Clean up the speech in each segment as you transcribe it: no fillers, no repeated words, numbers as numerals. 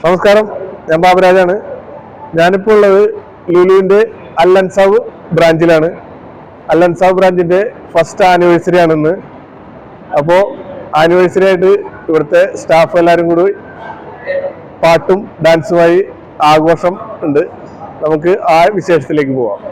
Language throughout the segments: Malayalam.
നമസ്കാരം, ഞാൻ ബാബുരാജാണ്. ഞാനിപ്പോൾ ഉള്ളത് ലുലുവിൻ്റെ അൽ-അൻസാബ് ബ്രാഞ്ചിലാണ്. അൽ-അൻസാബ് ബ്രാഞ്ചിൻ്റെ ഫസ്റ്റ് ആനിവേഴ്സറി ആണിന്ന്. അപ്പോൾ ആനിവേഴ്സറി ആയിട്ട് ഇവിടുത്തെ സ്റ്റാഫ് എല്ലാവരും കൂടി പാട്ടും ഡാൻസുമായി ആഘോഷം ഉണ്ട്. നമുക്ക് ആ വിശേഷത്തിലേക്ക് പോവാം.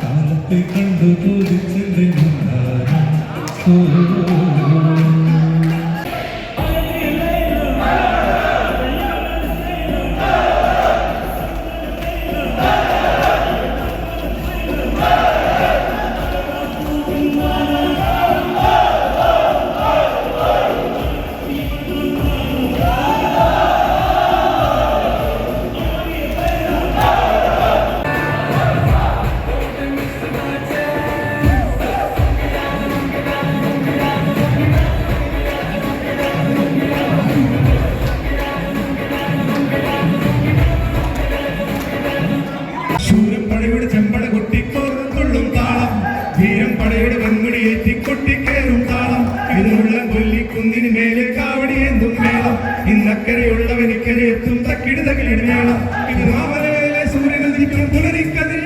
കാലത്തെ കണ്ടു ചോദിച്ചെന്റെ ശൂരപ്പടയുടെ ചെമ്പട കൊട്ടിക്കൊള്ളും താളം, വീരപ്പടയുടെ വെങ്കുടി ഏറ്റിക്കൊട്ടിക്കേറും താളം, ഇതിനുള്ള കൊല്ലിക്കുന്നിന് മേലെ കാവടിയേന്തും മേളം, ഇന്നക്കരയുള്ളവനിക്കരെ എത്തും തക്കിട് തകിലിന് മേളം, ഇത് മാമലയിലെ സൂര്യനുദിക്കും പുലരിക്കതിൽ